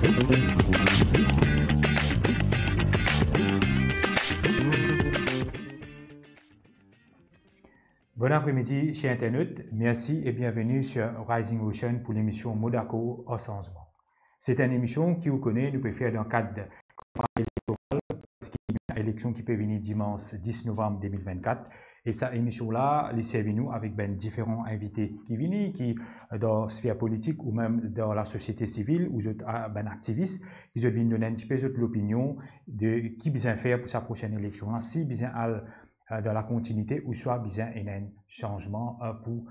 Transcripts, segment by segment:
Bon après-midi, chers internautes. Merci et bienvenue sur Rising Ocean pour l'émission Modaco au changement. C'est une émission qui vous connaît, nous pouvons faire dans le cadre de campagne électorale, parce qu'il y a une élection qui peut venir dimanche 10 novembre 2024. Et cette émission-là, les servi nous avec différents invités qui viennent, qui dans la sphère politique ou même dans la société civile, ou activistes, qui viennent donner un petit peu l'opinion de qui besoin faire pour sa prochaine élection. Si besoin dans la continuité ou soit besoin un changement pour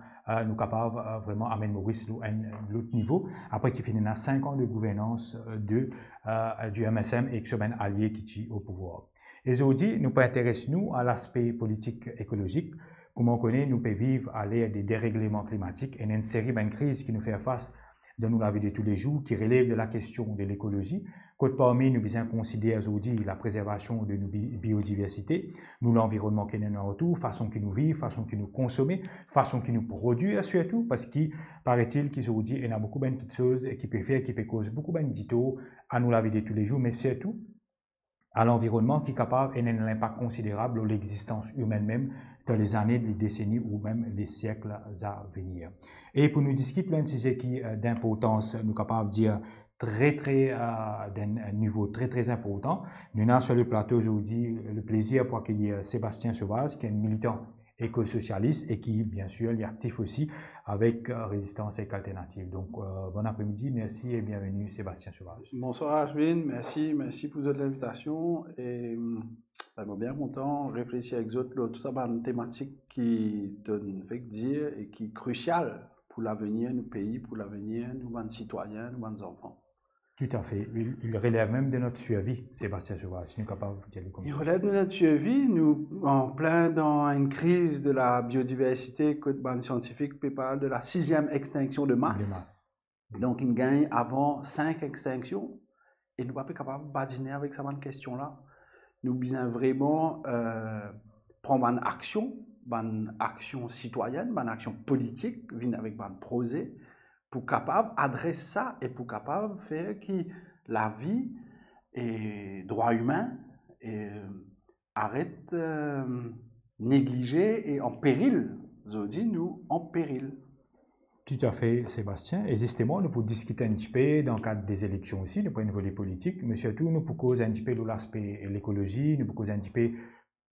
nous capables vraiment amener Maurice à un autre niveau après qu'il finisse 5 ans de gouvernance du MSM et que soit allié qui est au pouvoir. Et aujourd'hui, nous intéressons nous à l'aspect politique écologique. Comme on connaît, nous pouvons vivre à l'ère des dérèglements climatiques et une série de crises qui nous fait face dans la vie de tous les jours, qui relève de la question de l'écologie. Côte parmi nous besoin considérer aujourd'hui la préservation de nos biodiversités, nous l'environnement qui est dans autour, façon que nous vivons, façon que nous consommons, façon que nous produisons surtout, parce qu'il paraît-il qu'aujourd'hui il y a beaucoup de petites choses qui peuvent faire, qui peuvent causer beaucoup de dito à nous la vie de tous les jours, mais surtout à l'environnement qui est capable et un impact considérable sur l'existence humaine même dans les années, les décennies ou même les siècles à venir. Et pour nous discuter d'un sujet qui d'importance, nous capables de dire d'un niveau très important, nous avons sur le plateau aujourd'hui le plaisir pour accueillir Sébastien Sauvage, qui est un militant éco-socialiste et qui, bien sûr, est actif aussi avec Résistance Éco-Alternative. Donc, bon après-midi, merci et bienvenue Sébastien Sauvage. Bonsoir Ashwin, merci pour l'invitation et je suis bien content de réfléchir avec vous tout ça une thématique qui donne fait dire et qui est cruciale pour l'avenir de nos pays, pour l'avenir de nos citoyens, de nos enfants. Tout à fait. Il relève même de notre survie, Sébastien Sauvage, si nous sommes capables de dire comme ça. Il relève de notre survie, nous en plein dans une crise de la biodiversité, que les scientifiques parlent de la 6e extinction de masse. Donc, il gagne avant 5 extinctions et nous ne sommes pas capables de badiner avec cette question-là. Nous devons vraiment prendre une action citoyenne, une action politique, venir avec un projet pour capable adresser ça et pour capable faire que la vie et droits humains arrêtent négligés et en péril. Je dis nous en péril. Tout à fait, Sébastien. Et justement, nous pouvons discuter un petit peu dans le cadre des élections aussi, du point de vue des politiques, mais surtout, nous pouvons causer un petit peu de l'aspect de l'écologie, nous pouvons causer un petit peu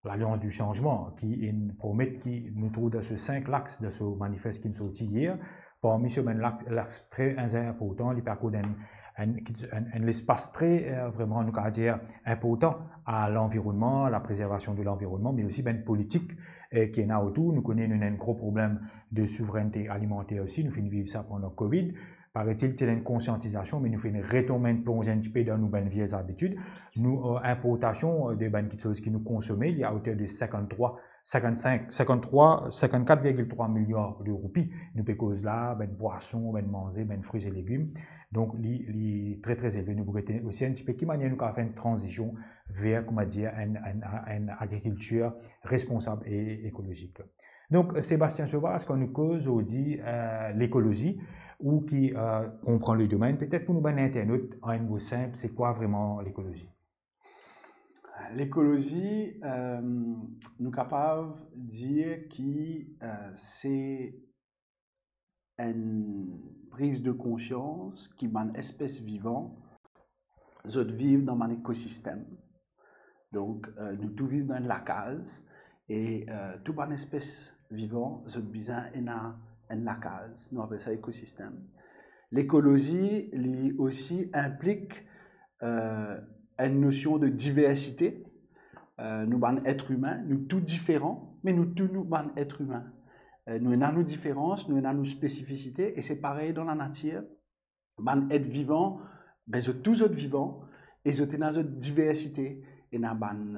l'Alliance du changement, qui promet qui nous trouve dans ce 5 axes de ce manifeste qui nous sorti hier. Parmi ceux l'axe très important, il parcourt un espace très vraiment nous dire important à l'environnement, à la préservation de l'environnement, mais aussi une politique qui est là autour. Nous connaissons un gros problème de souveraineté alimentaire aussi. Nous finissons vivre ça pendant le Covid. Paraît-il qu'il y a une conscientisation, mais nous faisons une retournement de plonger un petit peu dans nos vieilles habitudes. Nous importation de petites choses qui nous consommons, il y a à hauteur de 54,3 milliards de roupies. Nous payons là, boissons, manger, fruits et légumes. Donc, il est très élevé. Nous pouvons aussi un petit peu qui manière nous faire une transition vers, comment dire, une agriculture responsable et écologique. Donc, Sébastien Sauvage, quand nous cause aujourd'hui l'écologie, ou qui comprend le domaine, peut-être pour nous ben internautes en un mot simple, c'est quoi vraiment l'écologie? L'écologie, nous sommes capables de dire que c'est une prise de conscience qui est une espèce vivante, nous vivons dans un écosystème. Donc, nous tous vivons dans la case et toute une espèce vivante, nous besoin la case, nous appelons ça écosystème. L'écologie aussi implique une notion de diversité. Nous sommes êtres humains, nous tous différents, mais nous tous nous sommes êtres humains. Nous avons nos différences, nous avons nos spécificités, et c'est pareil dans la nature. Nous sommes êtres vivants, nous sommes tous êtres vivants, et nous avons notre diversité. Et nous avons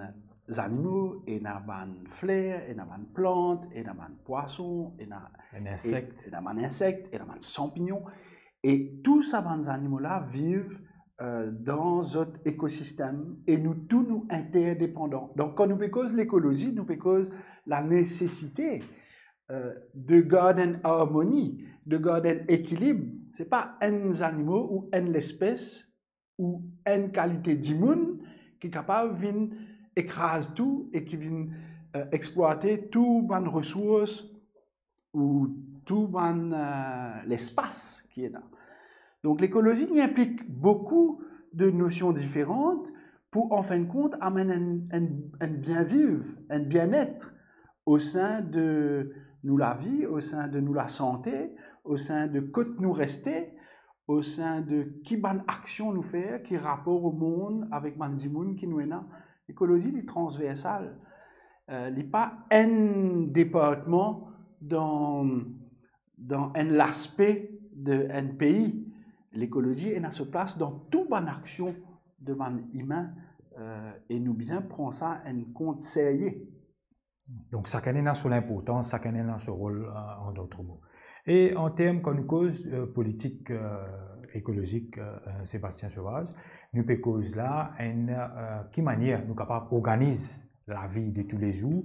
des animaux, et nous avons des fleurs, et nous avons des plantes, et nous avons des poissons, et nous avons des insectes, et nous avons des champignons. Et tous ces animaux-là vivent dans notre écosystème et nous tous nous interdépendants. Donc quand nous cause l'écologie, nous cause la nécessité de garder une harmonie, de garder un équilibre. C'est pas un animal ou une espèce ou une qualité d'immun qui est capable de écraser tout et qui vient exploiter toutes les ressources ou tout l'espace qui est là. Donc l'écologie y implique beaucoup de notions différentes pour en fin de compte amener un bien-vivre, un bien-être au sein de nous la vie, au sein de nous la santé, au sein de côté nous rester, au sein de qui bonne action nous faire, qui rapport au monde avec Mandimoun qui nous est là. L'écologie est transversale. Il n'est pas un département dans un aspect d'un pays. L'écologie est à sa place dans toute bonne action de man humain et nous bien prendre ça en compte sérieux. Donc, chacun est dans son importance, chacun est dans son rôle, en d'autres mots. Et en termes, quand nous cause politique écologique, Sébastien Sauvage, nous peut cause là, qui manière nous capables d'organiser la vie de tous les jours,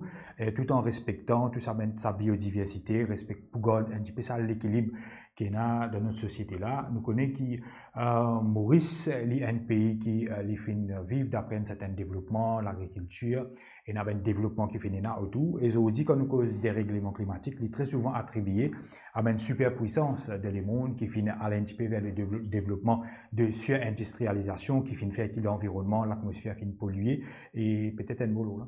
tout en respectant tout ça, sa biodiversité, pour garder un petit peu ça l'équilibre qu'il y a dans notre société là. Nous connaissons que Maurice est un pays qui vit d'après un certain développement, l'agriculture, et il y a un développement qui finit là autour. Et aujourd'hui, quand nous cause des règlements climatiques, il est très souvent attribué à une superpuissance de le monde qui finit aller un petit peu vers le développement de surindustrialisation qui finit faire que l'environnement, l'atmosphère finit polluée et peut-être un boulot là.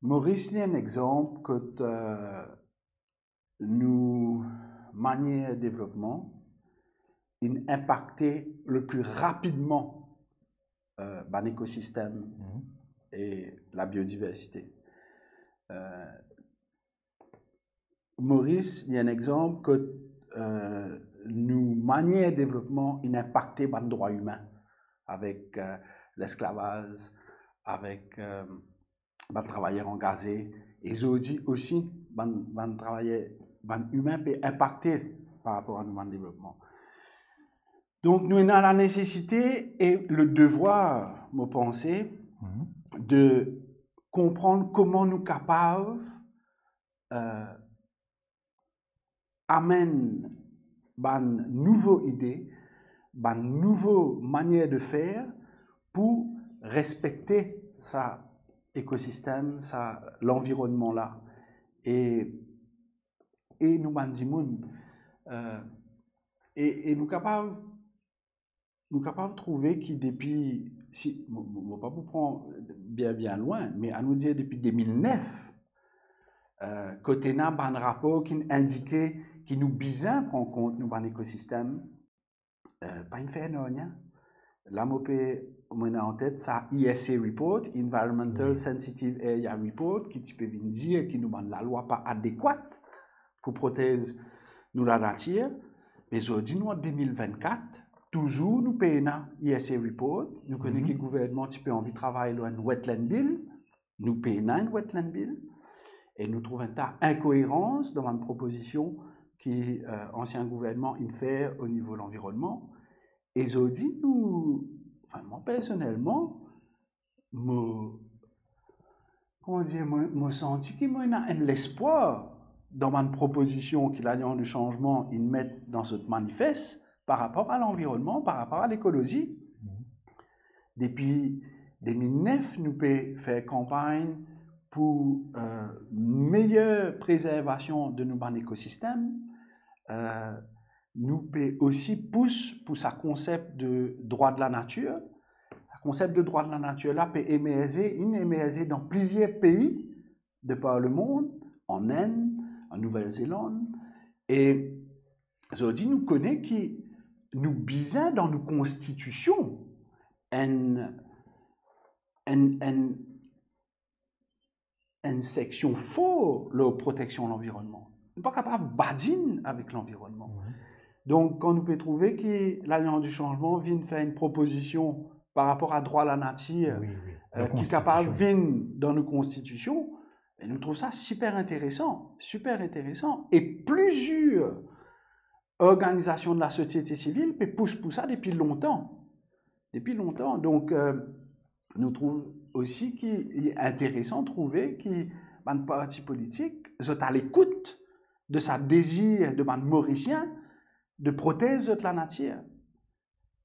Maurice est un exemple que nous manière de développement il impacté le plus rapidement l'écosystème et la biodiversité. Maurice est un exemple que nous manière de développement il impacté le droit humain avec l'esclavage, avec les travailleurs engagés et aussi les travailleurs humains peut impacter par rapport à notre développement. Donc nous avons la nécessité et le devoir, me penser, de comprendre comment nous sommes capables d'amener une nouvelle idée, une nouvelle manière de faire pour respecter ça écosystème, l'environnement là. Et nous bandimoun et nous capables de trouver qui depuis si on va pas vous prendre bien loin mais à nous dire depuis 2009 côté n'a un rapport qui indiquait qui nous bizarre prend compte nous ban écosystème pas une fait non là on a en tête ça ESA report Environmental Sensitive Area Report qui peut dire qui nous ban la loi pas adéquate pour protéger nous la nature. Mais aujourd'hui, nous en 2024, toujours nous payons ESA report. Nous connaissons que le gouvernement qui peut envie de travailler dans une wetland bill. Nous payons une wetland bill. Et nous trouvons une incohérence dans une proposition qui ancien gouvernement il fait au niveau de l'environnement. Et aujourd'hui, moi personnellement, me senti qu'il y a l'espoir dans ma proposition qu'il l'Alliance du changement ils mettent dans ce manifeste par rapport à l'environnement, par rapport à l'écologie. Depuis 2009, nous pouvons faire campagne pour meilleure préservation de nos écosystèmes. Nous pouvons aussi pousser pour ce concept de droit de la nature. Le concept de droit de la nature là peut émerger dans plusieurs pays de par le monde, en Inde, en Nouvelle-Zélande. Et aujourd'hui, nous connaissons qui nous bisons dans nos constitutions une section forte de la protection de l'environnement. Nous ne sommes pas capables de badiner avec l'environnement. Donc, quand nous pouvons trouver que l'Alliance du changement vient faire une proposition par rapport à droit à la nature, qui est capable de venir dans nos constitutions, et nous trouvons ça super intéressant. Et plusieurs organisations de la société civile poussent pour ça depuis longtemps. Donc, nous trouvons aussi qu'il est intéressant de trouver qu'un parti politique est à l'écoute de sa désir de mauricien de protéger la nature.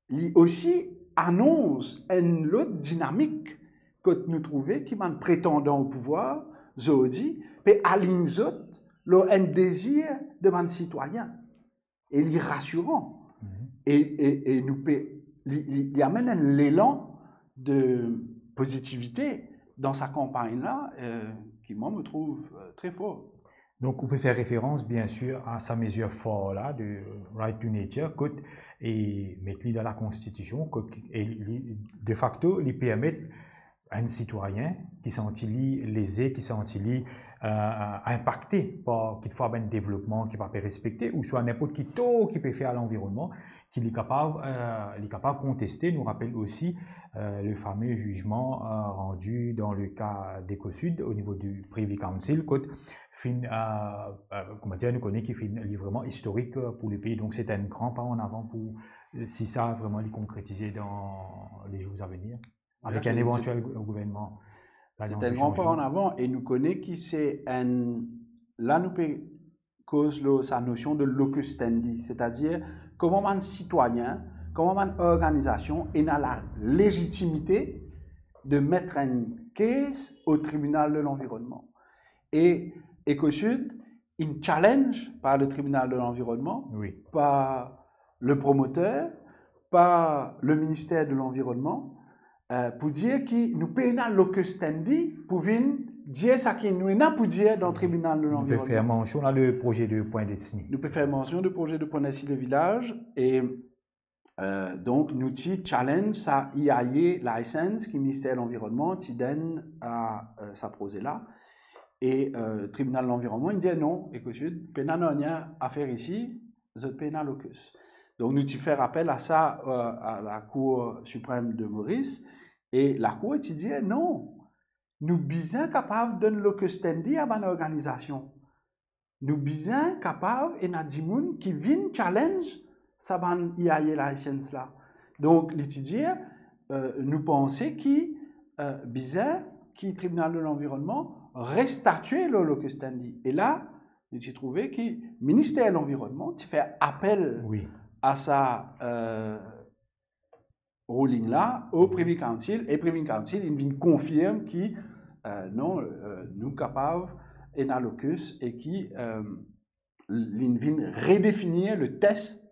il aussi annonce une autre dynamique que nous trouvons qui m'a prétendant au pouvoir, Zodi, et aligne un désir de mon citoyen. Et il est rassurant. Et il amène un élan de positivité dans sa campagne-là, qui, moi, me trouve très fort. Donc, on peut faire référence, bien sûr, à sa mesure forte là, de Right to Nature, et mettre dans la Constitution, et de facto, il permet à un citoyen qui s'en lésé, qui s'en impacté par qu'il faut un développement qui va pas respecter, ou soit n'importe qui peut faire à l'environnement, qu'il est capable de contester. Nous rappelle aussi le fameux jugement rendu dans le cas d'Ecosud au niveau du Privy Council, nous connaît qui fait un livrement historique pour le pays. Donc c'est un grand pas en avant pour si ça vraiment les concrétiser dans les jours à venir, avec un éventuel gouvernement. C'est un grand pas en avant et nous connaît qui c'est un. Là, nous cause sa notion de locus standi, c'est-à-dire comment un citoyen, comment une organisation a la légitimité de mettre une case au tribunal de l'environnement. Et Ecosud, une challenge par le tribunal de l'environnement, par le promoteur, par le ministère de l'environnement, pour dire que nous payons un locus standi pour venir dire ce que nous avons pour dire dans le tribunal de l'environnement. Nous pouvons faire mention là le projet de point destiné. Nous pouvons faire mention du projet de point destiné de village et donc nous avons challenge sa IAE license qui ministère de l'environnement qui donne à sa projet là et le tribunal de l'environnement il dit non, écoute, nous n'avons rien à faire ici, vous payez un locus. Donc nous avons fait appel à ça à la Cour suprême de Maurice. Et la Cour dit non, nous sommes capables de locus standi à une organisation. Nous sommes capables et nous avons qui viennent challenge ça ban IAE license là. Donc l'étudiant nous pensons qui bizarre qui tribunal de l'environnement restatuer le locus standi. Et là nous avons trouvé que le ministère de l'environnement fait appel à sa ruling là au Privy Council et Privy Council il confirme qui non nous capables et un locus et qui vient redéfinir le test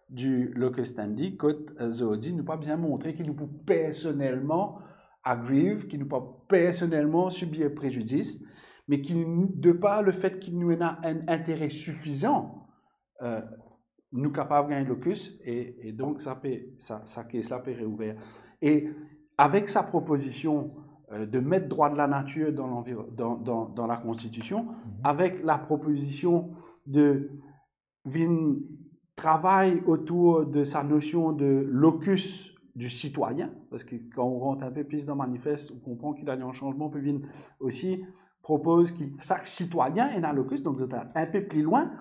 du locus standi que Zodi nous pas bien montrer qu'il nous peut personnellement aggrieve, qui nous peut personnellement subir préjudice, mais qui de par le fait qu'il nous a un intérêt suffisant nous capables de gagner locus et donc ça caisse là peut réouvrir. Et avec sa proposition de mettre droit de la nature dans la Constitution, avec la proposition de travail autour de sa notion de locus du citoyen, parce que quand on rentre un peu plus dans le manifeste, on comprend qu'il y a un changement, puis aussi propose que chaque citoyen ait un locus, donc un peu plus loin.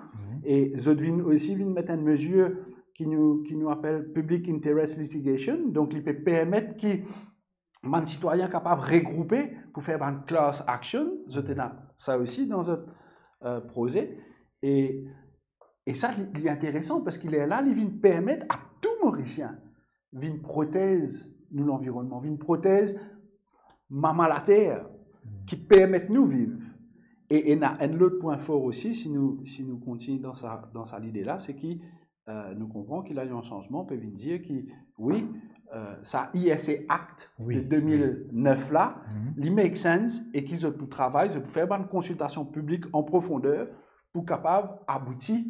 Et Zodvin aussi vient mettre une mesure qui nous appelle Public Interest Litigation, donc il peut permettre qu'un citoyen capable de regrouper pour faire une class action, ça aussi dans notre projet. Et ça, il est intéressant parce qu'il est là, il vient permettre à tout Mauricien, une prothèse nous l'environnement, une prothèse maman la terre, qui permet nous vivre. Et il y a un autre point fort aussi, si nous continuons dans sa idée là, c'est que nous comprenons qu'il y a eu un changement, on peut dire que oui, ça ISA Act de 2009 là, il make sense et qu'ils ont tout travail, ils ont fait une consultation publique en profondeur pour capable aboutir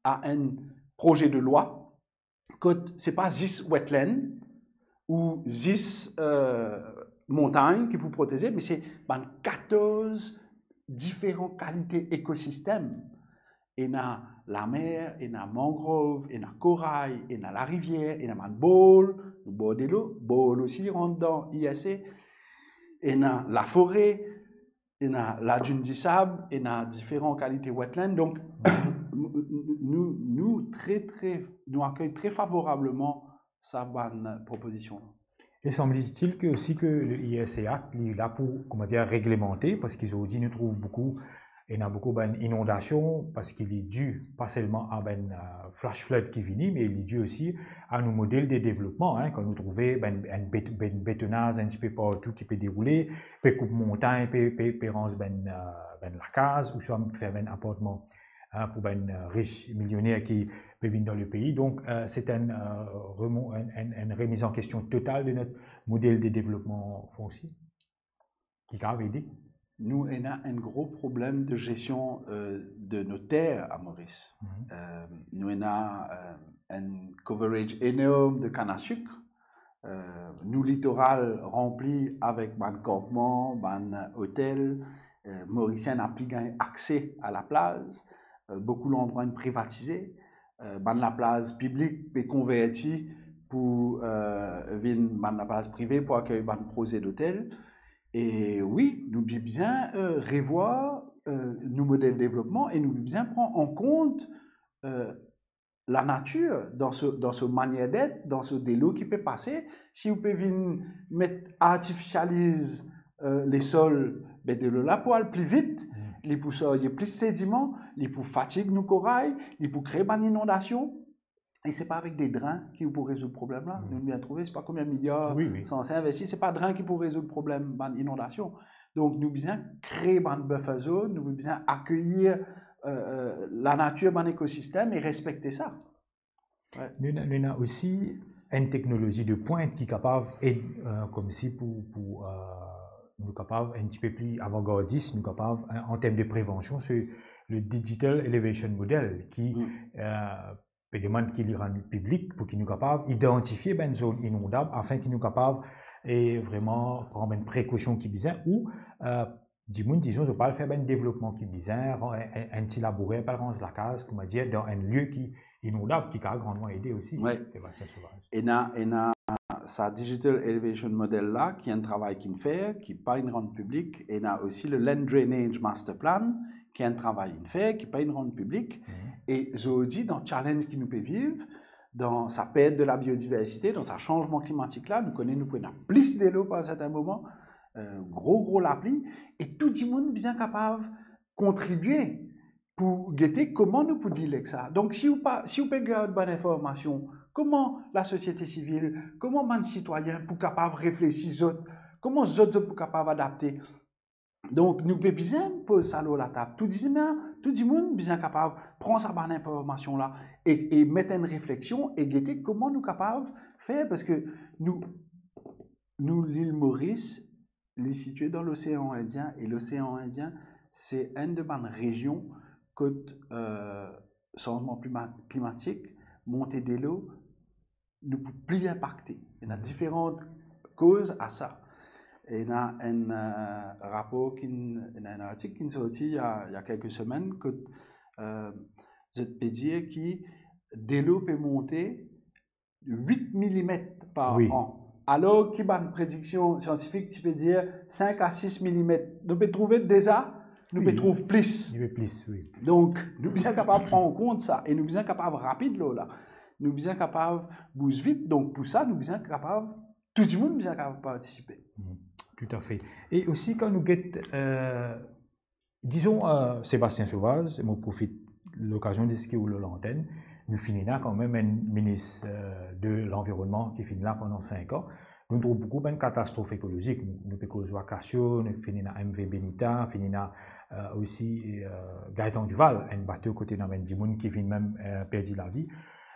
à un projet de loi que ce n'est pas 10 wetlands ou 10 montagnes qui vous protéger, mais c'est 14 différentes qualités écosystèmes. Il y a la mer, il y a la mangrove, il y a la corail, il y a la rivière, il y a le bol, le bord de l'eau, bol aussi rentre dans ISA, il y a la forêt, il y a la dune du sable, il y a différentes qualités wetlands. Donc, nous accueillons très favorablement sa bonne proposition. Et semble-t-il que aussi que le ISA est là pour réglementer, parce qu'ils ont dit nous trouvent beaucoup Il y a beaucoup d'inondations parce qu'il est dû pas seulement à flash flood qui finit, mais il est dû aussi à nos modèles de développement. Quand nous trouvons un bétonnage un petit peu partout qui peut dérouler, peut couper montagne, peut rendre la case, ou soit faire un appartement pour riches millionnaires qui peuvent venir dans le pays. Donc, c'est une remise en question totale de notre modèle de développement foncier qui a aidé. Nous, on a un gros problème de gestion de nos terres à Maurice. Nous, on a un coverage énorme de canne à sucre. Nous, littoral rempli avec un campement, un hôtel. Mauricien n'a plus accès à la plage. Beaucoup d'endroits privatisés. La plage publique est convertie pour la plage privée pour accueillir un projet d'hôtel. Et oui, nous devons bien revoir nos modèles de développement et nous devons bien prendre en compte la nature dans ce manière d'être, dans ce délai qui peut passer. Si vous pouvez artificialiser les sols, de là pour aller plus vite, il pour sortir plus sédiments, il pour fatiguer nos corails, il pour créer une inondation. Et ce n'est pas avec des drains qui vous pour résoudre le problème là. Nous bien trouvé, ce n'est pas combien de milliards censés investir, ce n'est pas drains qui pour résoudre le problème de l'inondation. Donc nous besoin créer une buffer zone, nous besoin accueillir la nature dans l'écosystème et respecter ça. Ouais. Nous avons aussi une technologie de pointe qui est capable, comme si pour nous capable un petit peu plus avant-gardiste, nous capable en termes de prévention, c'est le Digital Elevation Model qui demande qu'il y rend public pour qu'il nous capable d'identifier une zone inondable afin qu'il nous capable et vraiment prendre une précaution qui est bizarre ou disons je parle faire un développement qui est bizarre un petit labouré par exemple la case comme dire dans un lieu qui inondable qui a grandement aidé aussi Sébastien Sauvage. Et sa Digital Elevation Model là qui est un travail qu'il fait qui n'est pas une rente publique et a aussi le Land Drainage Master Plan qui est un travail qu'il fait qui n'est pas une rente publique. Et je dis dans le challenge qui nous peut vivre, dans sa perte de la biodiversité, dans sa changement climatique là, nous connaissons plus de l'eau à un certain moment, gros la pluie, et tout le monde est bien capable de contribuer pour guetter comment nous pouvons dire ça. Donc si vous pouvez garder bonne information, comment la société civile, comment les citoyens pour capable réfléchir, comment les autres pour capable adapter. Donc, nous pouvons bien poser ça à la table. Tout le monde est bien capable de prendre sa bonne information là et mettre une réflexion et guetter comment nous sommes capables de faire parce que nous l'île Maurice, est située dans l'océan Indien et l'océan Indien, c'est une de mes régions côte changement climatique, montée de l'eau, nous pouvons plus impacter. Il y a différentes causes à ça. Et il y a un rapport, un article qui est sorti il y a quelques semaines que je peux dire qui de l'eau peut monter 8 mm par an. Alors qu'il y a une prédiction scientifique qui peut dire 5 à 6 mm. Nous pouvons trouver déjà, nous pouvons trouver plus. Donc, nous sommes capables de prendre en compte ça et nous sommes capables de rapide l'eau là. Nous sommes capables de bouger vite. Donc, pour ça, nous sommes capables, tout le monde est capable de participer. Tout à fait. Et aussi, quand nous disons, Sébastien Sauvage, je profite de l'occasion de ce qui est l'antenne, nous finissons quand même un ministre de l'Environnement qui finit là pendant 5 ans. Nous trouvons beaucoup de catastrophes écologiques. Nous avons Wakasio, nous finissons MV Benita, nous finissons aussi Gaëtan Duval, un bateau côté d'un Dimoun qui finit même perdu la vie.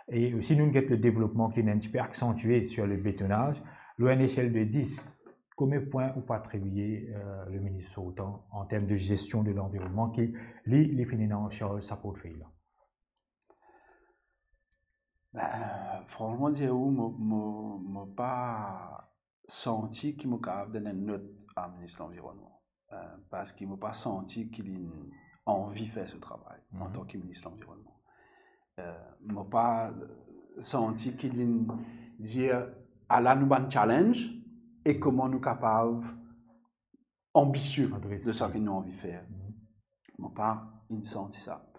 Et aussi, nous avons le développement qui est un petit peu accentué sur le bétonnage. À une échelle de 10, combien de points ou pas attribuer le ministre Sautan en termes de gestion de l'environnement qui les finances en charge sa portefeuille là? Franchement, je n'ai pas senti qu'il m'a capable de donner une note à ministre de l'Environnement. Parce qu'il ne m'a pas senti qu'il a envie de faire ce travail en tant que ministre de l'Environnement. Je n'ai pas senti qu'il dit à la nouvelle challenge et comment nous sommes capables, ambitieux de ce que nous avons envie de faire. Je n'ai pas senti ça.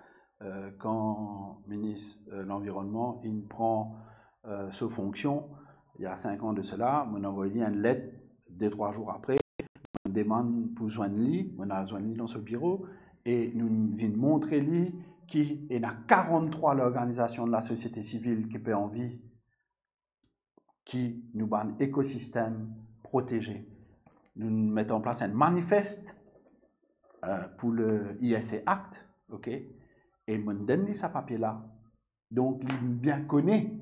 Quand le ministre de l'Environnement il prend sa fonction, il y a 5 ans de cela, on a envoyé une lettre 2-3 jours après, on demande pour joindre lui, on a joint lui dans ce bureau, et nous venons montrer lui qu'il y a 43 organisations de la société civile qui peuvent en vie, qui nous ont un écosystème protégé. Nous mettons en place un manifeste pour le ISA Act, ok? Et mon donne ce papier-là. Donc, il bien connaît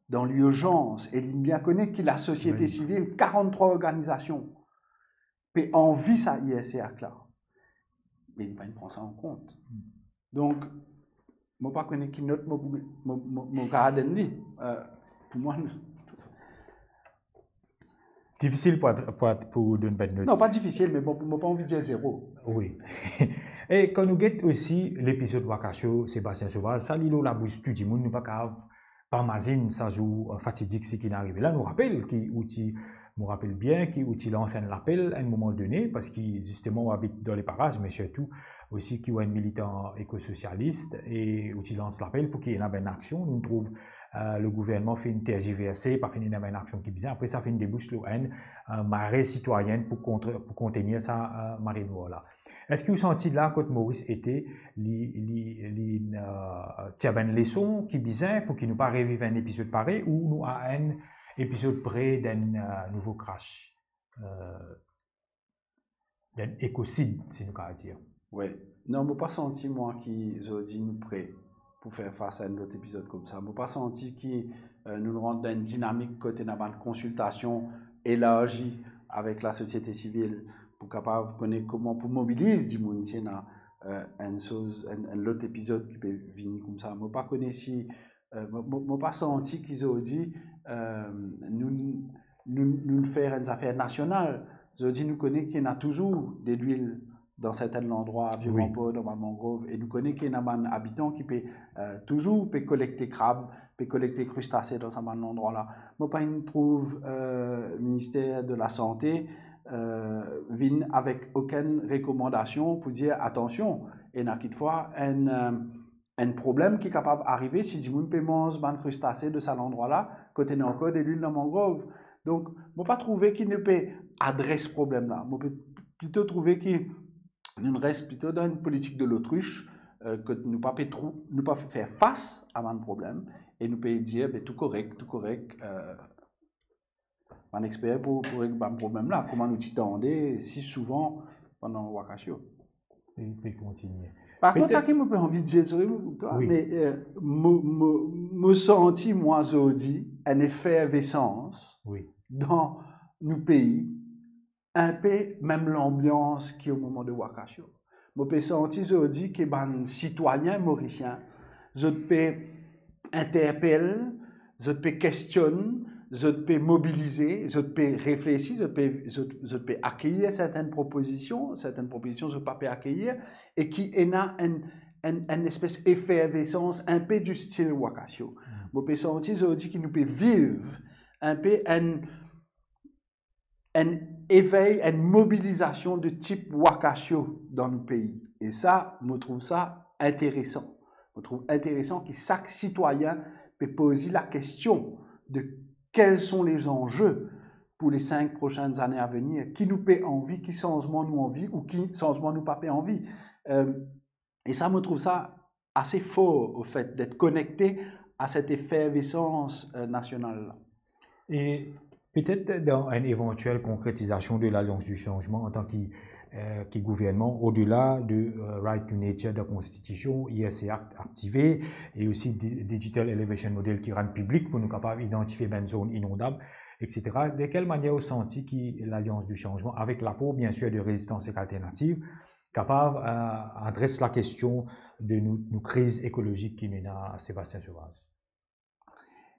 dans l'urgence et il bien connaît que la société civile, 43 organisations, peut en vie ça ISA Act-là. Mais il ne prend ça en compte. Donc, je ne sais pas qui note mon garden. Pour moi, Difficile pour donner une note. non, pas difficile, mais bon, je n'ai pas envie de dire 0. Oui. Et quand nous guettons aussi l'épisode Wakasho, Sébastien Sauvage, ça l'île la bouche tout le monde, nous pas capable par mazine, ça joue fatidique ce qui est arrivé. Là, nous rappelle qui outil, nous rappelle bien qui outil l'enseigne l'appel à un moment donné, parce qu'il justement habite dans les parages, mais surtout aussi qui est un militant éco-socialiste et outil lance l'appel pour qu'il y ait une action. Nous trouve le gouvernement fait une tergiversée, pas finir une action qui bizarre. Après, ça fait une débouche sur une marée citoyenne pour contenir ça marée noire là. Est-ce que vous sentez là que Maurice était une leçon qui bizarre pour qu'il nous pas revivre un épisode pareil ou nous a un épisode près d'un nouveau crash, d'un écocide, si nous pouvons dire. Oui. Non, je n'ai pas senti moi qu'ils ont dit nous prêts pour faire face à un autre épisode comme ça. Je n'ai pas senti qu'ils nous rentrent dans une dynamique côté de consultation élargie avec la société civile pour capable connaître comment pour mobiliser du monde un autre épisode qui peut venir comme ça. Je n'ai pas connu si je pas senti qu'ils ont dit nous faire une affaire nationale. Ils ont dit nous connaissons qu'il y en a toujours de l'huile dans certains endroits, à Vieux-Grand-Port, dans la mangrove, et nous connaissons qu'il y a un habitant qui peut toujours collecter crabes, peut collecter crustacés dans un endroit là. Moi, pas une trouve ministère de la Santé vient avec aucune recommandation pour dire attention, et il y a quelquefois un problème qui est capable d'arriver si du monde peut manger des crustacés de cet endroit là, quand il y a encore de l'huile dans la mangrove. Donc, je ne pas trouver qu'il ne peut adresser ce problème là. Je peux plutôt trouver qu'il nous reste plutôt dans une politique de l'autruche, que nous ne pas faire face à un problème et nous pouvons dire tout correct, un expert pour régler un problème là. Comment nous t'attendons si souvent pendant Wakasho. Et puis continuer. Par contre, ça qui me fait envie de dire, toi, oui. Mais me senti moi aujourd'hui une effervescence dans nos pays. Un peu même l'ambiance qui est au moment de Wakasho. Je peux sentir aujourd'hui que les citoyens mauriciens, je peux interpeller, je peux questionner, je peux mobiliser, je peux réfléchir, je peux accueillir certaines propositions je ne peux pas accueillir, et qui a une espèce d'effervescence un peu du style Wakasho. Je peux sentir aujourd'hui que nous pouvons vivre un peu un éveil, une mobilisation de type Wakasho dans nos pays. Et ça, je trouve ça intéressant. Je trouve intéressant que chaque citoyen peut poser la question de quels sont les enjeux pour les 5 prochaines années à venir, qui nous paie envie, qui changement nous envie ou qui changement nous pas paie envie. Et ça, je trouve ça assez fort, au fait, d'être connecté à cette effervescence nationale. Et peut-être dans une éventuelle concrétisation de l'Alliance du changement en tant que gouvernement, au-delà de Right to Nature de la Constitution, ISA Act activé, et aussi Digital Elevation Model qui rend public pour nous capables d'identifier une zone inondable, etc. De quelle manière vous sentez que l'Alliance du changement, avec l'apport bien sûr de résistance alternative, capable d'adresser la question de nos crises écologiques qui mènent à Sébastien Sauvage?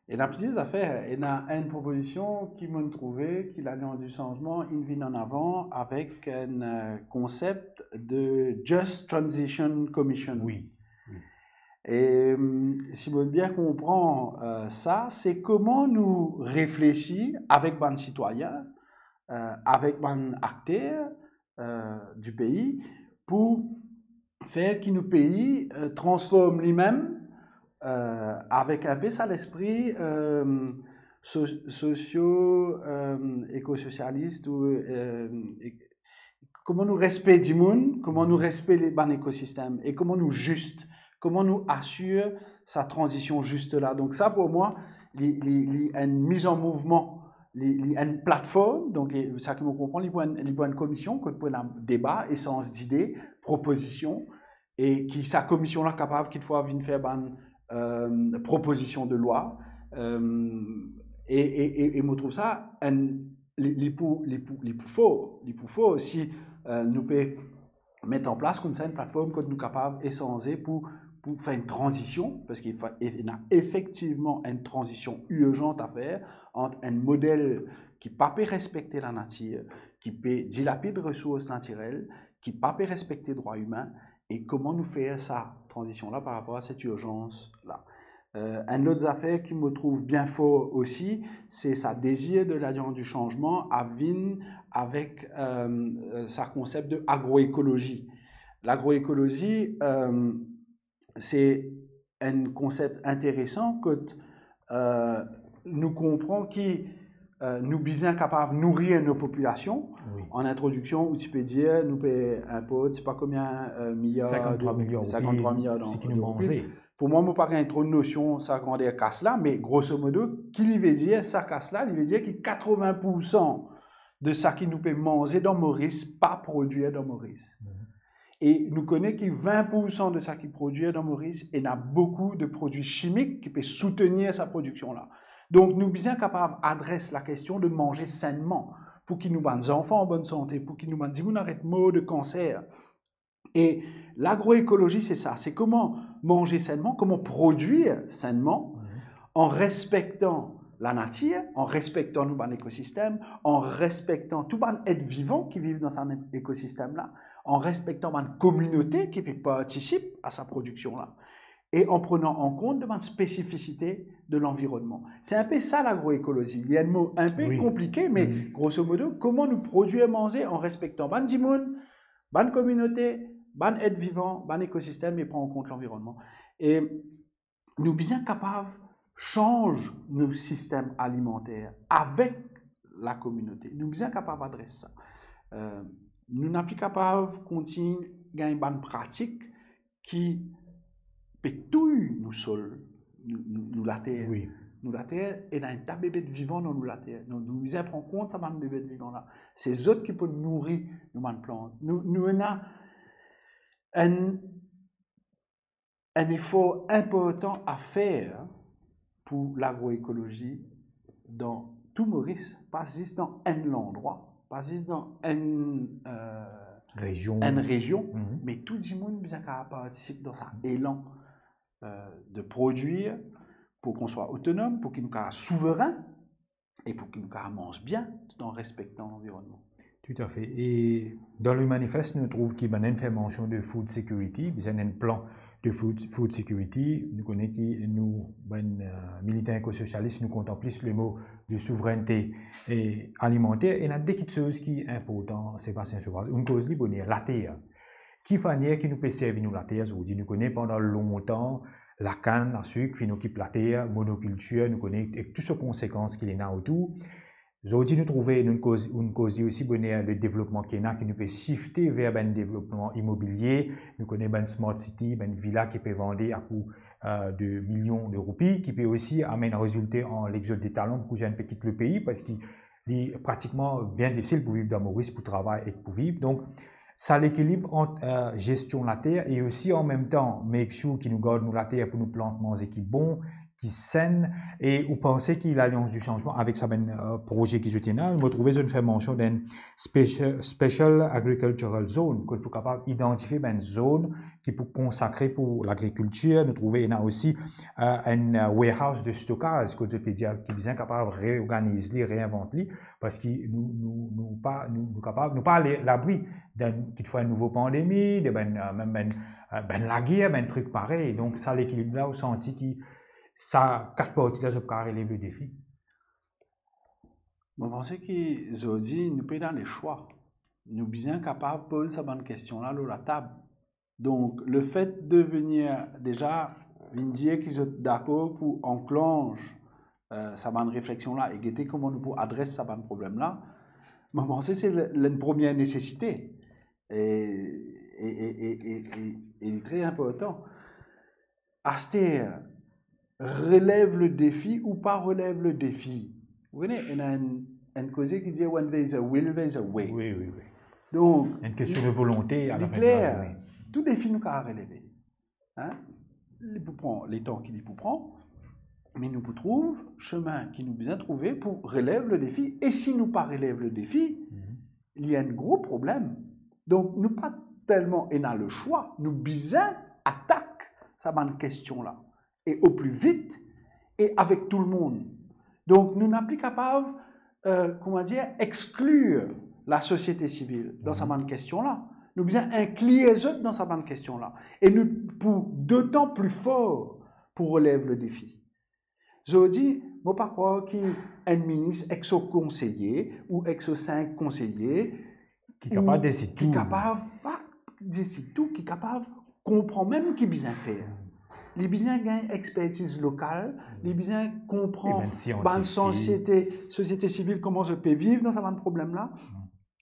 Il y a plusieurs affaires. Il y a une proposition qui m'a trouvé que l'Alliance du changement vient en avant avec un concept de Just Transition Commission. Oui. Et si vous bien comprend ça, c'est comment nous réfléchir avec les citoyens, avec les acteurs du pays pour faire que nos pays transforment lui-même avec un peu ça l'esprit socio-éco-socialiste ou comment nous respectons du monde, comment nous respectons les écosystèmes et comment nous juste, comment nous assure sa transition juste là. Donc ça pour moi, une mise en mouvement, une plateforme, donc ça qui me comprend, il y a une commission, qui peut un débat, essence d'idées, propositions, et qui sa commission là capable qu'il faut venir faire une proposition de loi, et je trouve ça les faux aussi nous peut mettre en place comme ça une plateforme que nous capables essencée pour faire une transition, parce qu'il y a effectivement une transition urgente à faire entre un modèle qui ne peut pas respecter la nature, qui peut dilapider les ressources naturelles, qui ne peut pas respecter les droits humains, et comment nous faire cette transition-là par rapport à cette urgence-là. Un autre affaire qui me trouve bien fort aussi, c'est sa désir de l'Alliance du changement à venir avec sa concept de agroécologie. L'agroécologie, c'est un concept intéressant que nous comprenons qui nous sommes capables de nourrir nos populations. Oui. En introduction, où tu peux dire, nous payons un pot, je ne sais pas combien milliards, 53 milliards 53 milliards c'est qui nous manger. Pour moi, je n'ai pas trop de notion de sa grandeur casse là, mais grosso modo, qui veut dire ça casse là, il veut dire que 80% de ce qui nous peut manger dans Maurice, pas produire dans Maurice. Et nous connaissons que 20% de ce qui produit dans Maurice, et il y a beaucoup de produits chimiques qui peuvent soutenir sa production-là. Donc, nous sommes capables d'adresser la question de manger sainement, pour qu'ils nous donnent des enfants en bonne santé, pour qu'ils nous donnent des mots de cancer. Et l'agroécologie, c'est ça, c'est comment manger sainement, comment produire sainement, en respectant la nature, en respectant nos écosystèmes, en respectant tout les êtres vivants qui vivent dans cet écosystème-là, en respectant les communautés qui participent à sa production-là, et en prenant en compte les spécificités de l'environnement. C'est un peu ça l'agroécologie. Il y a un mot un peu compliqué, mais grosso modo, comment nous produire manger en respectant les dimoun, les communautés, les êtres vivants, les écosystèmes, et prendre en compte l'environnement. Et nous sommes capables changer nos systèmes alimentaires avec la communauté. Nous sommes capables d'adresser ça. Nous n'sommes plus capables de continuer à gagner une pratique qui pétouille nous sols, nous la terre. Oui. Nous la terre, et dans un tas de bébés vivants dans nous la terre. Nous prenons compte de ces bébés vivants là. C'est eux qui peuvent nourrir nos plantes. Nous avons un effort important à faire pour l'agroécologie dans tout Maurice, pas juste dans un endroit, pas juste dans une région, mais tout le monde participe dans cet élan de produire pour qu'on soit autonome, pour qu'il nous soit souverain et pour qu'il nous mange bien tout en respectant l'environnement. Tout à fait. Et dans le manifeste, nous trouvons qu'il y a une fait mention de food security, il y a un plan de food security. Nous connaissons que nous, militants éco-socialistes, nous comptons plus le mot de souveraineté alimentaire. Et il y a des petites choses qui sont importantes, Sébastien Sauvage. Une cause libre, la terre. Qui fait qui nous peut servir nous la terre? Nous connaissons pendant longtemps la canne, la sucre, qui nous occupe la terre, monoculture, nous connaissons toutes ces conséquences qu'il y a autour. Aujourd'hui, nous trouvons une cause aussi bonne le développement qui nous peut shifter vers un développement immobilier. Nous connaissons une smart city, une villa qui peut vendre à coût de millions de roupies, qui peut aussi amener résulter en l'exode des talents pour que jeunes quitte le pays parce qu'il est pratiquement bien difficile pour vivre dans Maurice, pour travailler et pour vivre. Donc, ça l'équilibre entre gestion de la terre et aussi en même temps make sure qu'il nous garde nous la terre pour nous planter manger qui bon, qui saine, et vous pensez qu'il l'Alliance du changement avec sa projet qui se tient là, vous trouvez une mention d'une special agricultural zone que pour capable identifier une zone qui peut consacrer pour l'agriculture. Nous trouvons il y a aussi un warehouse de stockage que je peux dire qui est bien capable de réorganiser, réinventer parce que nous pas à l'abri qu'il faut une nouvelle pandémie, même la guerre, un truc pareil. Donc ça l'équilibre là au senti qui ça, quatre parties là, je peux relever le défi. Je pense qu'aujourd'hui, nous sommes dans les choix. Nous sommes bien capables de poser cette question là sur la table. Donc, le fait de venir déjà dire qu'ils sont d'accord pour enclencher cette réflexion là et guetter comment nous pouvons adresser ce problème là, je pense que c'est une première nécessité. Et très important. Aster relève le défi ou pas relève le défi. Vous voyez, il y a une cause qui dit when there's a will, there's a way. Oui, oui, oui. Donc, une question de volonté à la fin de la journée. Tout défi nous a relevé. Hein? Les temps qui nous prend, mais nous trouve chemin qui nous bien trouvé pour relever le défi. Et si nous pas relève le défi, il y a un gros problème. Donc, nous pas tellement et le choix, nous bien attaque ça bonne question là et au plus vite et avec tout le monde. Donc, nous n'avons pas capable, comment dire, exclure la société civile dans sa bonne question là. Nous bien inclure les autres dans sa bonne question là. Et nous pour d'autant plus fort pour relever le défi. Je dis, je ne pas croire qu'un ministre ex-conseiller ou ex-5 conseillers qui est capable de décider tout. Qui est capable, pas décider tout, qui est capable de comprendre même ce qu'il besoin faire. Les besoins gagnent expertise locale, les besoins comprendre dans la société civile comment je peux vivre dans ce problème-là.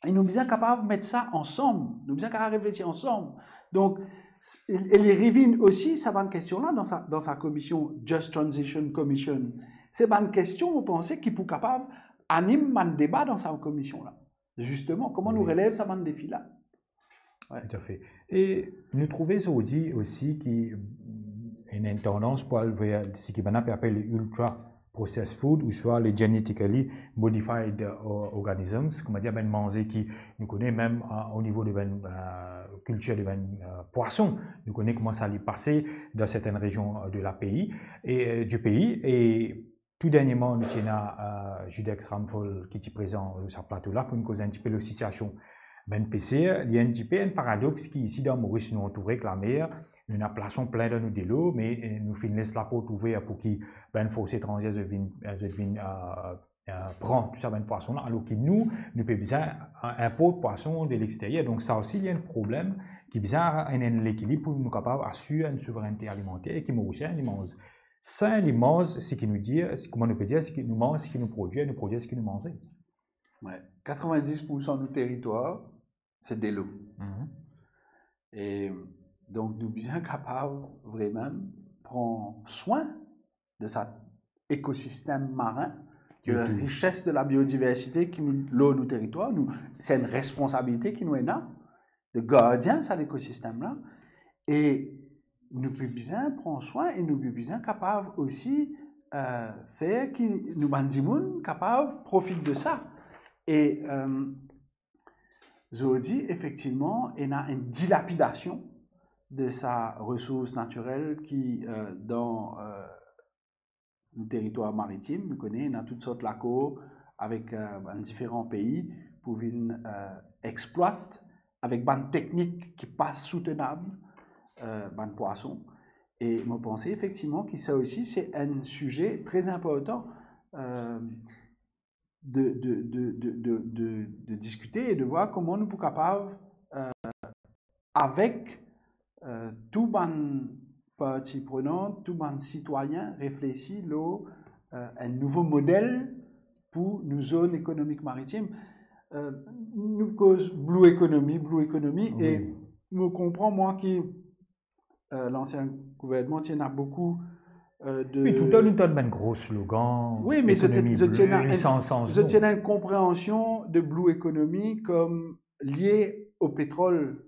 Et nous sommes capables de mettre ça ensemble, nous sommes capables de réfléchir ensemble. Donc, elle revient aussi cette bonne question-là dans sa commission Just Transition Commission. C'est une question, vous pensez, qui peut capable d'animer un débat dans sa commission-là. Justement, comment nous relève ce défi-là. Ouais. Tout à fait. Et nous trouvons aussi qu'il y a une tendance pour vers ce qu'on appelle les ultra processed food ou soit les genetically modified organisms, comme on dit, ben manger qui nous connaît même au niveau de culture de poissons, nous connaît comment ça allait passer dans certaines régions de la pays et du pays. Et tout dernièrement, nous avons Judex Ramphol qui est présent sur ce plateau-là, qui nous cause un petit peu la situation. Ben PC, il y a un petit peu un paradoxe qui ici dans Maurice nous entouré que la mer, nous avons plaçons plein de nous de l'eau, mais nous finissons la porte ouverte pour qui ben force étrangère viennent prendre tout ça ben poisson là, alors que nous pouvons besoin importer poisson de l'extérieur. Donc ça aussi il y a un problème qui besoin un équilibre pour nous capables d'assurer une souveraineté alimentaire et qui mange l'immense. Ça l'immense, c'est qui nous dit, comment nous peut dire, ce qui nous mange, ce qui nous produit ce qui nous mange. Ouais. 90% du territoire, c'est de l'eau. Et donc, nous sommes bien capables vraiment de prendre soin de cet écosystème marin, de la richesse de la biodiversité qui nous l'eau nos territoires. C'est une responsabilité qui nous est là, de garder cet écosystème-là. Et nous pouvons bien prendre soin et nous sommes bien capables aussi faire que nous sommes capables de profiter de ça. Et je dis effectivement, il y a une dilapidation de sa ressource naturelle qui, dans le territoire maritime, nous connaissons, il y a toutes sortes d'accords avec différents pays pour exploiter avec des techniques qui ne sont pas soutenables, des poissons. Et je pense effectivement que ça aussi, c'est un sujet très important. De discuter et de voir comment nous sommes capables, avec tout les parties prenantes, tous les citoyens, réfléchir à un nouveau modèle pour nos zones économiques maritimes. Nous cause Blue Economy, et je comprends, moi, que l'ancien gouvernement, il y en a beaucoup. Oui, tout le temps, nous donne un gros slogan. Oui, mais je tiens à une compréhension de Blue Economy comme lié au pétrole,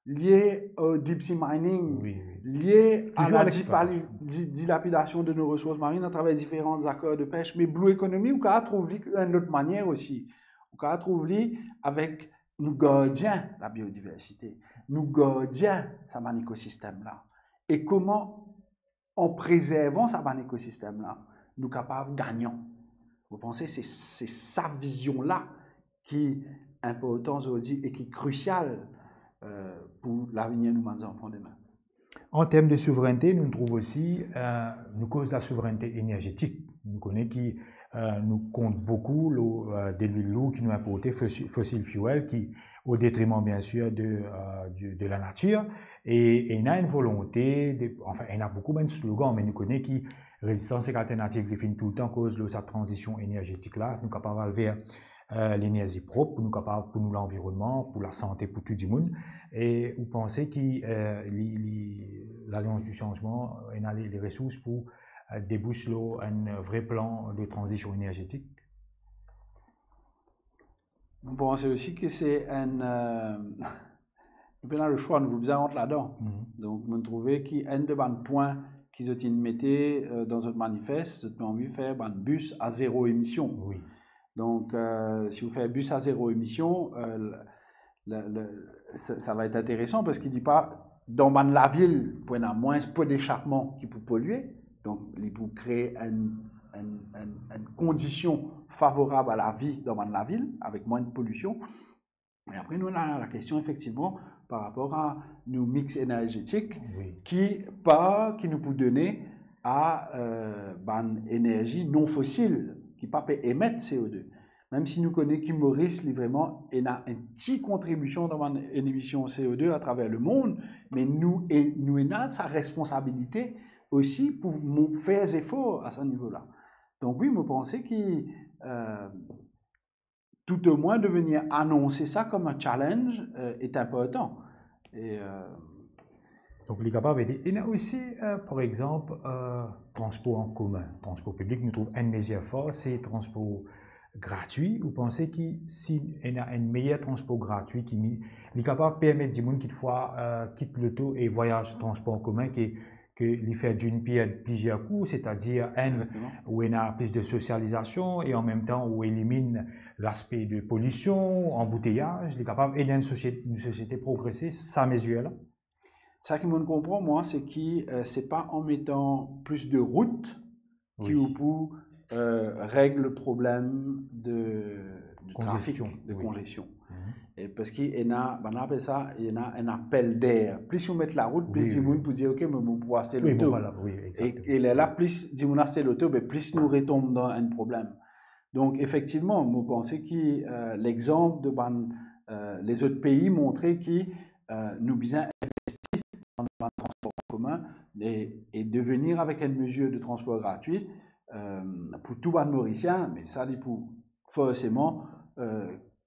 lié au deep sea mining, lié à la dilapidation de nos ressources marines à travers différents accords de pêche. Mais Blue Economy, on peut trouver d'une autre manière aussi. On peut trouver avec nous gardiens la biodiversité, nous gardiens ça écosystème-là. Et comment en préservant ce écosystème-là, nous sommes capables de gagner. Vous pensez que c'est sa vision-là qui est importante aujourd'hui et qui est cruciale pour l'avenir de nos enfants demain. En termes de souveraineté, nous trouvons aussi nous cause la souveraineté énergétique. Nous connaissons qui nous compte beaucoup de l'huile lourde qui nous importe fossil fuel qui au détriment bien sûr de la nature et il y a une volonté enfin il y a beaucoup de slogans mais nous connaissons qui résistance et alternative qui finit tout le temps cause de sa transition énergétique là nous capables vers l'énergie propre pour nous capables, pour nous l'environnement, pour la santé, pour tout le monde. Et vous pensez que l'Alliance du changement a les ressources pour déboucher un vrai plan de transition énergétique? Vous pensez aussi que c'est le choix, nous vous entre là-dedans. Donc, vous trouvez qu'il y a un de points qu'ils ont mettez dans votre manifeste, vous avez envie de faire un bus à zéro émission. Oui. Donc, si vous faites un bus à zéro émission, ça va être intéressant parce qu'il ne dit pas dans la ville, il y a moins peu d'échappement qui peut polluer. Donc, il peut créer une condition favorable à la vie dans la ville avec moins de pollution. Et après, nous, on a la question effectivement par rapport à nos mix énergétiques qui nous peut donner à une énergie non fossile qui ne peut pas émettre CO2. Même si nous connaissons que Maurice vraiment a une petite contribution dans l'émission CO2 à travers le monde, mais nous avons sa responsabilité aussi pour faire des efforts à ce niveau-là. Donc oui, je pense que tout au moins de venir annoncer ça comme un challenge est important. Donc, il est capable de dire, il y a aussi, par exemple, transport en commun, transport public. Nous trouvons un meilleur fort, c'est transport gratuit. Vous pensez que s'il y a un meilleur transport gratuit qui est capable de permettre aux gens qui quittent l'auto et voyagent transport en commun, que il fait d'une pierre plusieurs coups, c'est-à-dire où il y a plus de socialisation et en même temps où il élimine l'aspect de pollution, embouteillage, il est capable d'aider une société progresser, ça mesure-là. Ça qui me comprend, moi, c'est que c'est pas en mettant plus de routes qui règle le problème de congestion. Trafic, de congestion. Et parce qu'il y a, on appelle ça, il y a un appel d'air. Plus on met la route, plus du monde peut dire, ok, mais on peut acheter l'auto. Voilà, et là, plus du monde acheter l'auto, plus nous retombons dans un problème. Donc, effectivement, je pense que l'exemple de les autres pays montrait que nous bien investir dans le transport en commun et de venir avec une mesure de transport gratuit pour tout le Mauricien, mais ça, il faut forcément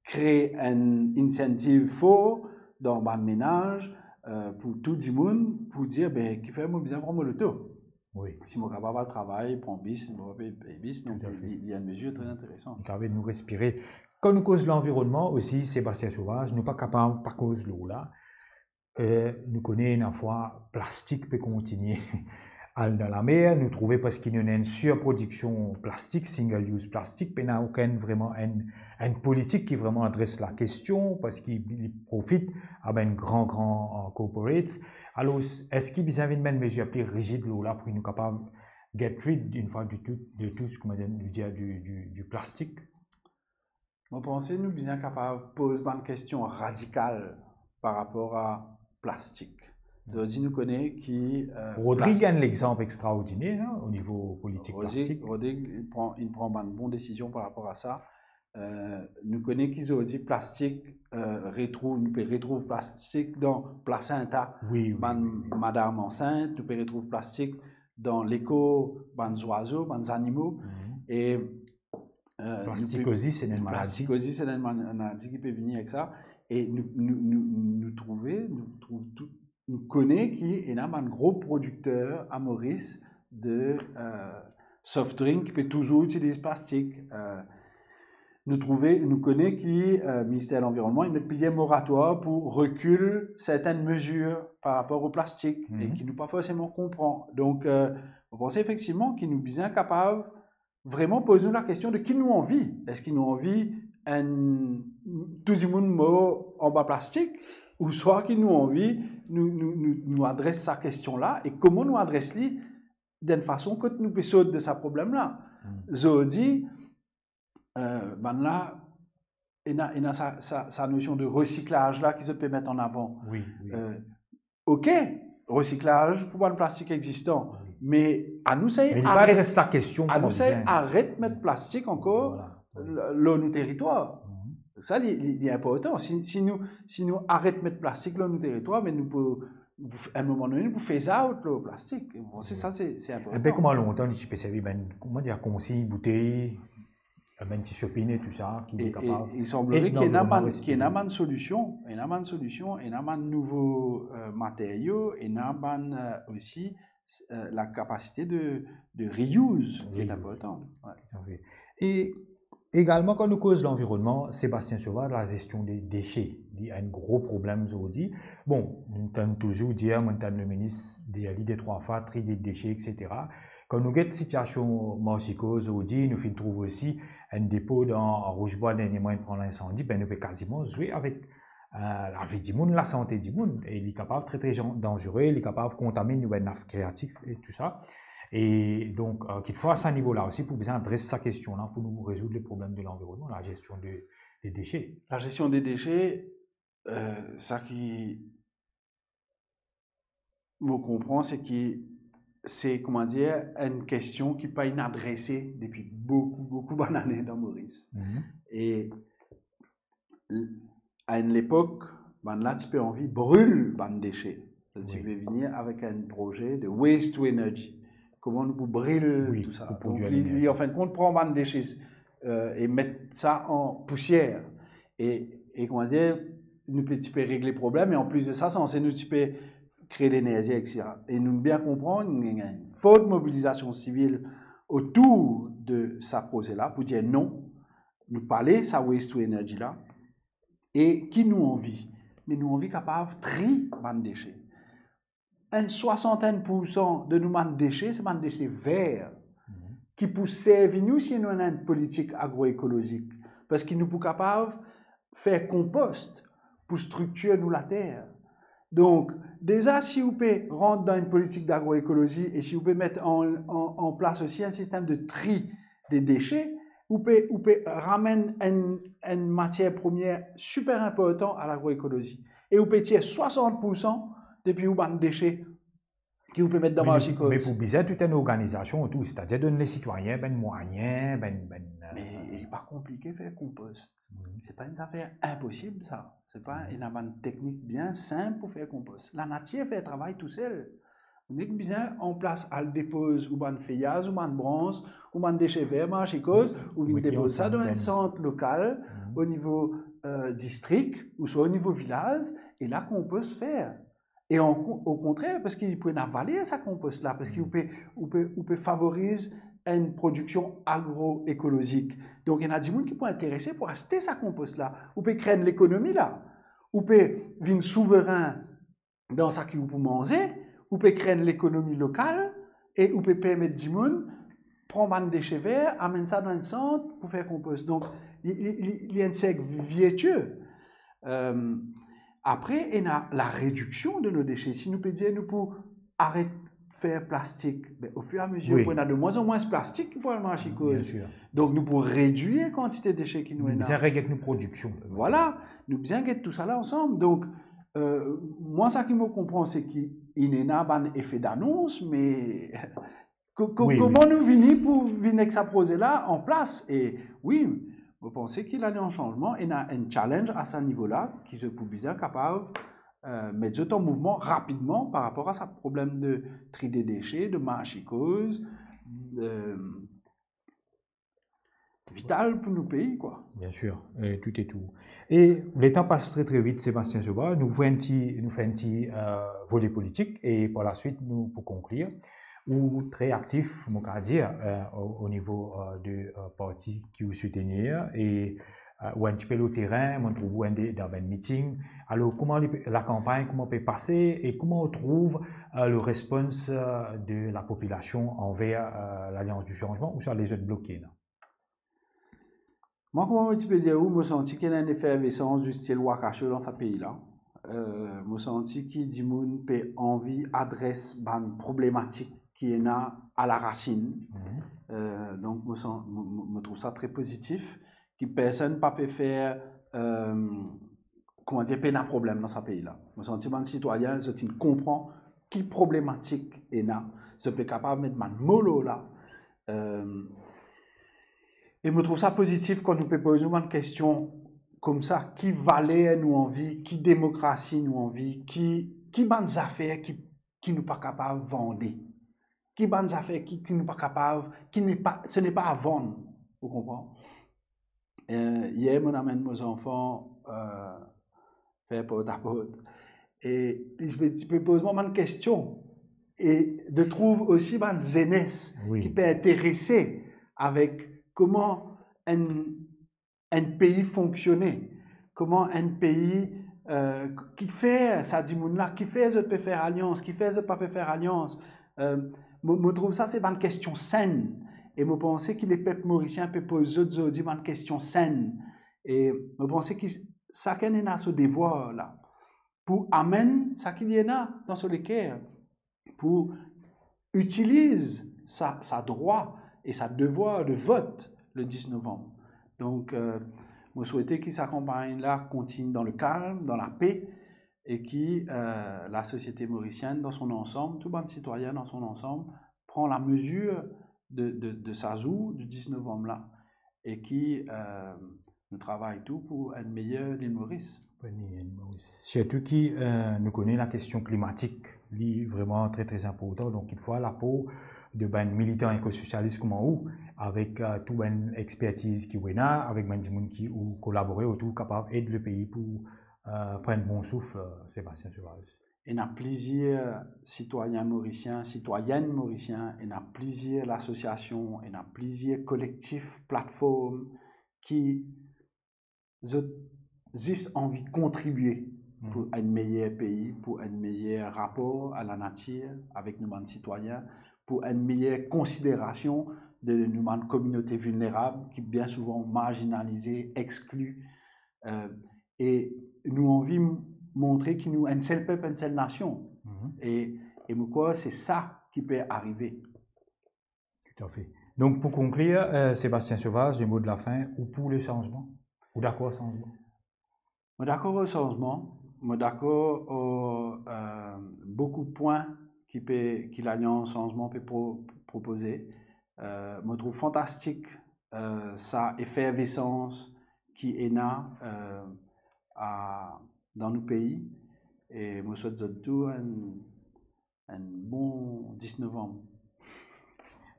créer un incentive fort dans le ménage pour tout le monde pour dire qui fait moi bien prendre l'auto. Oui. Si mon capable de travail, prend bis, bis, donc il y a une mesure très intéressante. Capable de nous respirer. Quand nous cause l'environnement aussi, Sébastien Sauvage, nous pas capable par cause de l'eau là. Nous connaissons une fois plastique peut continuer dans la mer, nous trouvons parce qu'il y a une surproduction plastique, single-use plastique, mais il n'y a aucune vraiment une politique qui vraiment adresse la question parce qu'il profite à un grand corporate. Alors, est-ce qu'il y a une mesure plus rigide là pour nous capables de get rid d'une fois de tout ce qu'on dire du plastique? Je pense que nous sommes capables de poser une question radicale par rapport à plastique. Donc, nous connaissons qui. Rodrigue a l'exemple extraordinaire au niveau politique plastique. Rodrigue il prend une bonne décision par rapport à ça. Nous connaissons qu'ils ont dit plastique, retrouve plastique dans placenta, madame enceinte, nous pouvons retrouver plastique dans l'écho, des oiseaux, des animaux. Et plasticose, c'est une maladie. Plasticose, c'est une maladie qui peut venir avec ça. Et nous connaissons qu'il y a un gros producteur à Maurice de soft drink qui peut toujours utiliser plastique. Nous connaissons que le ministère de l'Environnement met plusieurs moratoires pour reculer certaines mesures par rapport au plastique et qui nous pas forcément comprend. Donc, on pense effectivement qu'il nous bien capable vraiment poser la question de qui nous envie. Est-ce qu'il nous envie tout le monde en bas plastique ou soit qu'il nous envie nous adresse sa question-là et comment nous adresse-li d'une façon que nous puissions de ce problème-là. Je dis, là, il y a sa notion de recyclage là qu'ils peut mettre en avant. Oui. Ok, recyclage pour le plastique existant, mais à nous c'est arrête la question. À nous c'est arrête de mettre plastique encore dans nos territoires. Ça, il est important. Si nous arrêtons de mettre plastique dans nos territoires, mais nous pouvons, à un moment donné, nous faisons out le plastique. Ça, c'est important. Et bien, comment longtemps tu peux servir comment dire, consigne, bouteille, ben petit shopping et tout ça, qui est capable. Il semblerait qu'il y ait une solution, il y a de nouveaux matériaux, et il y a aussi la capacité de reuse qui est importante. Ouais. Et également, quand nous cause l'environnement, Sébastien Sauvage, la gestion des déchets, il y a un gros problème aujourd'hui. Bon, nous avons toujours dit, nous avons le ministre des trois fois, tri des déchets, etc. Quand nous avons une situation marchicose aujourd'hui, nous trouvons aussi un dépôt dans Rouge-Bois, dernier mois, prend l'incendie, ben nous pouvons quasiment jouer avec la vie du monde, la santé du monde. Et il est capable de très dangereux, il est capable de contaminer nos nappes créatives et tout ça. Et donc, qu'il faut à ce niveau-là aussi pour bien adresser cette question-là pour nous résoudre les problèmes de l'environnement, la gestion des déchets. La gestion des déchets, ça qui vous comprend, c'est que c'est, comment dire, une question qui n'est pas inadressée depuis beaucoup d'années dans Maurice. Et à une époque, là, tu peux envie brûle les déchets. Tu veux venir avec un projet de waste to energy. Comment nous brûler tout ça. Donc, en fin de compte, prendre les déchets et mettre ça en poussière. Et comment dire, nous peut régler le problème. Et en plus de ça, nous peut créer l'énergie, etc. Et nous bien comprendre, il y a une forte mobilisation civile autour de ce projet-là pour dire non, nous parler ça waste to energy là. Et qui nous envie? Mais nous envie capable de trier les déchets. Une 60% de nos déchets, c'est des déchets verts qui peuvent servir nous si nous avons une politique agroécologique. Parce qu'ils nous sont capables de faire compost pour structurer nous la terre. Donc, déjà, si vous pouvez rentrer dans une politique d'agroécologie et si vous pouvez mettre en place aussi un système de tri des déchets, vous pouvez ramener une matière première super importante à l'agroécologie. Et vous pouvez tirer 60% depuis vos déchets qui vous permettent d'avoir mais pour bizarre, toute une organisation autour, c'est-à-dire donner les citoyens ben moyens, Mais il n'est pas compliqué de faire compost. C'est pas une affaire impossible, ça. C'est pas une technique bien simple pour faire compost. La nature fait le travail tout seul. On est bien en place, elle dépose ou ban feuillage, ou ban bronze, ou ban déchets verts, marchicose, ou on dépose ça dans un centre local, au niveau district, ou soit au niveau village, et là qu'on peut se faire. Et au contraire, parce qu'il peut avaler ça compost-là, parce qu'il peut favoriser une production agroécologique. Donc, il y en a des gens qui peuvent être intéressés pour acheter ça compost-là. Ou peut créer l'économie là. Ou peut venir souverain dans ça qui vous peut manger. Ou peut créer l'économie locale. Et ou peut permettre des gens prendre un déchet vert, amener ça dans un centre pour faire compost. Donc, il y a un cercle vertueux. Après, il y a la réduction de nos déchets. Si nous pouvons dire, nous pouvons arrêter de faire plastique, mais au fur et à mesure, on a de moins en moins de plastique pour le marché. Donc, nous pouvons réduire la quantité de déchets qui nous est. Nous bien régler nos productions. Voilà, nous bien régler tout ça là ensemble. Donc, moi, ça qui me comprend, c'est qu'il y a un effet d'annonce, mais comment nous venir pour venir avec ce projet-là en place? Et oui, vous pensez qu'il y a un changement et un challenge à ce niveau-là qui se peut bien capable de mettre en mouvement rapidement par rapport à ce problème de tri des déchets, de marchicose, vital pour nos pays, quoi. Bien sûr, tout est tout. Et le temps passe très très vite, Sébastien Sauvage. Nous faisons un petit volet politique et par la suite, nous, pour conclure, ou très actif, on va dire, au niveau du parti qui vous soutenir et ou un petit peu le terrain, on trouve dans un meeting. Alors, comment la campagne, comment peut passer et comment on trouve le réponse de la population envers l'Alliance du changement ou sur les autres bloqués là? Moi, comment je peux dire, je sens qu'il y a une effervescence du style Wakacho dans ce pays-là. Je sens qu'il dit que peut envie adresse une problématique qui est là à la racine. Donc, je trouve ça très positif. Que personne ne peut faire, comment dire, un problème dans ce pays-là. Je sens que les citoyens comprennent qui problématique est là. Je suis capable de mettre ma mollo là. Et je trouve ça positif quand nous posons une question comme ça, qui valait nous envie, qui démocratie nous envie, qui bonnes affaires qui nous pas capable de vendre, qui bonnes affaires qui nous pas capable, ce n'est pas à vendre, vous comprenez? Hier, on amène mes enfants faire porte à porte. Et je peux poser une question. Et de trouver aussi une jeunesse qui peut intéresser avec comment un pays fonctionne, comment un pays qui fait ça dit là, qui fait je peux faire alliance, qui fait je pas peut faire alliance. Je trouve ça c'est une question saine. Et je pense que les peuples mauriciens peuvent poser aujourd'hui une question saine. Et je pense que chacun a ce devoir là pour amener ça qu'il y a dans ce cœur, pour utiliser sa droit et sa devoir de vote le 10 novembre. Donc, je souhaitais que cette campagne-là continue dans le calme, dans la paix, et que la société mauricienne dans son ensemble, tout le monde citoyen dans son ensemble, prend la mesure de sa joue du 10 novembre-là, et qui nous travaille tout pour être meilleur l'île Maurice. Surtout qui nous connaît la question climatique, est vraiment très très important. Donc il faut l'apport de militants éco-socialistes comme nous, avec toute une expertise qui est là, avec des gens qui ont collaboré autour, capables d'aider le pays pour prendre bon souffle, Sébastien Sauvage. Il y a plusieurs citoyens mauriciens, citoyennes mauriciens, il y a plusieurs associations, il y a plusieurs collectifs, plateformes qui ont envie de contribuer pour un meilleur pays, pour un meilleur rapport à la nature avec nos citoyens, pour une meilleure considération de nos communautés vulnérables qui bien souvent marginalisées, exclues. Et nous avons envie de montrer que nous sommes un seul peuple, une seule nation. Et moi, c'est ça qui peut arriver. Tout à fait. Donc, pour conclure, Sébastien Sauvage, le mot de la fin, ou pour le changement? Ou d'accord au changement? Je suis d'accord au changement. Je suis d'accord beaucoup de points que l'Alliance Changement peut proposer. Je trouve fantastique sa effervescence qui est là dans nos pays. Et je souhaite tout un bon 10 novembre.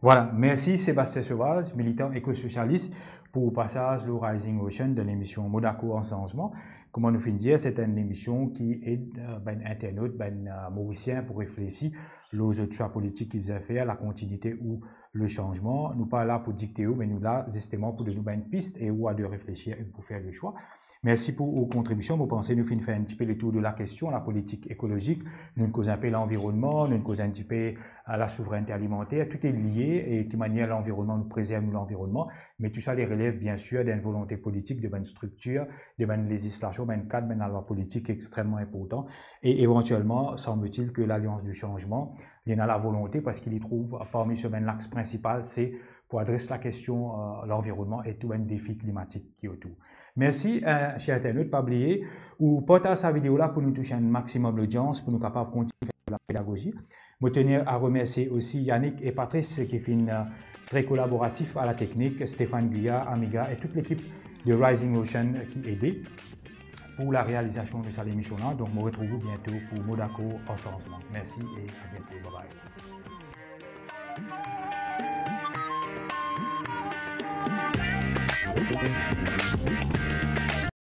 Voilà, merci Sébastien Sauvage, militant éco-socialiste, pour le passage au Rising Ocean de l'émission Modaco en changement. Comment nous finir dire, c'est une émission qui aide internautes, mauriciens pour réfléchir aux autres choix politiques qu'ils ont fait, la continuité ou le changement. Nous pas là pour dicter, mais nous là justement pour donner une piste et où à de réfléchir et pour faire le choix. Merci pour vos contributions. Vous pensez nous faire un petit peu le tour de la question, la politique écologique. Nous causons un peu l'environnement, nous causons un petit peu la souveraineté alimentaire. Tout est lié et de manière l'environnement nous préserve l'environnement. Mais tout ça les relève bien sûr d'une volonté politique, d'une structure, d'une législation, d'un cadre, d'une loi politique extrêmement important. Et éventuellement, semble-t-il que l'Alliance du changement, il y en a la volonté parce qu'il y trouve parmi ce l'axe principal, c'est pour adresser la question l'environnement et tout un défi climatique qui est autour. Merci, chers internautes, pas oublier, ou partagez cette vidéo-là pour nous toucher un maximum d'audience, pour nous capables de continuer la pédagogie. Je tenir à remercier aussi Yannick et Patrice qui sont très collaboratifs à la technique, Stéphane Guillard, Amiga et toute l'équipe de Rising Ocean qui aidait pour la réalisation de cette émission-là. Donc, je vous retrouve bientôt pour Modaco en changement. Merci et à bientôt. Bye bye.